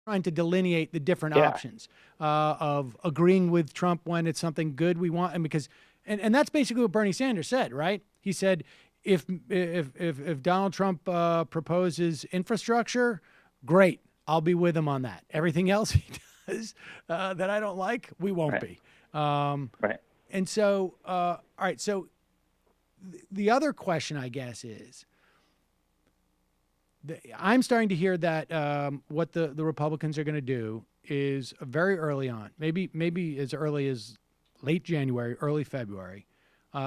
trying to delineate the different options of agreeing with Trump when it's something good we want, and because and that's basically what Bernie Sanders said, right? He said if Donald Trump proposes infrastructure, great, I'll be with him on that. Everything else he does that I don't like, we won't be. Right. And so, all right. So the other question, I guess, is I'm starting to hear that what the Republicans are going to do is very early on, maybe as early as late January, early February,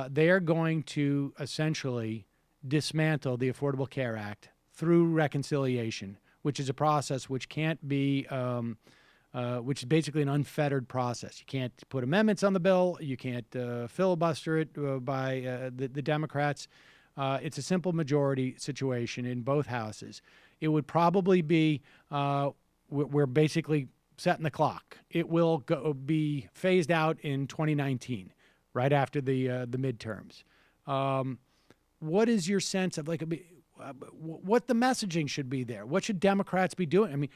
they are going to essentially dismantle the Affordable Care Act through reconciliation, which is a process which can't be, which is basically an unfettered process. You can't put amendments on the bill. You can't filibuster it by the Democrats. It's a simple majority situation in both houses. It would probably be, we're basically setting the clock. It will be phased out in 2019, right after the midterms. What is your sense of what the messaging should be there? What should Democrats be doing? I mean,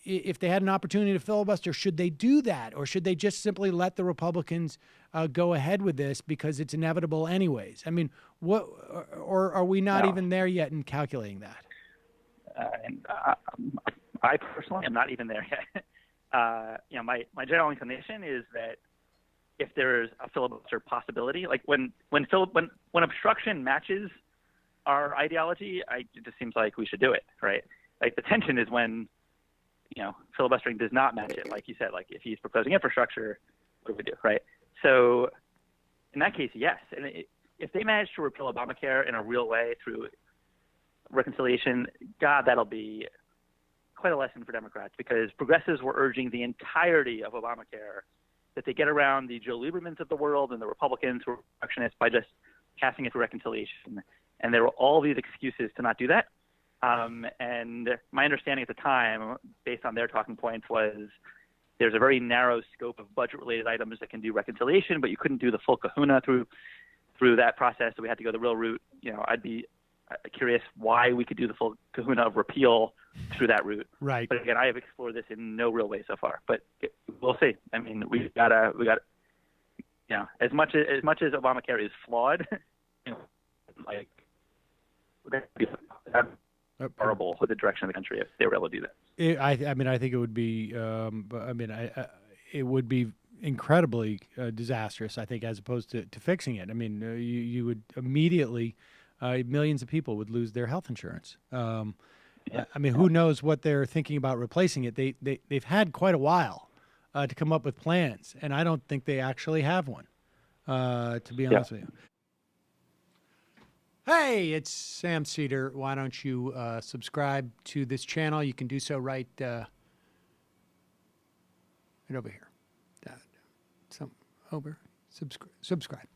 if they had an opportunity to filibuster, should they do that? Or should they just simply let the Republicans go ahead with this because it's inevitable anyways? I mean, or are we not even there yet in calculating that? I personally am not even there yet. My general inclination is that if there's a filibuster possibility, like when obstruction matches our ideology, it just seems like we should do it, right? Like the tension is when filibustering does not match it. Like you said, like if he's proposing infrastructure, what do we do, right? So in that case, yes. And if they manage to repeal Obamacare in a real way through reconciliation, God, that'll be quite a lesson for Democrats, because progressives were urging the entirety of Obamacare that they get around the Joe Liebermans of the world and the Republicans who are obstructionists by just passing it through reconciliation. And there were all these excuses to not do that. And my understanding at the time, based on their talking points, was there's a very narrow scope of budget-related items that can do reconciliation, but you couldn't do the full kahuna through that process, so we had to go the real route. I'd be curious why we could do the full kahuna of repeal through that route. Right. But again, I have explored this in no real way so far. But we'll see. I mean, we got as much as Obamacare is flawed, like we're going to be horrible with the direction of the country if they were able to do that. I mean, I think it would be. It would be incredibly disastrous, I think, as opposed to fixing it. I mean, you would immediately, millions of people would lose their health insurance. I mean, who knows what they're thinking about replacing it? They've had quite a while to come up with plans, and I don't think they actually have one, to be honest with you. Hey, it's Sam Seder. Why don't you subscribe to this channel? You can do so right over here. Subscribe.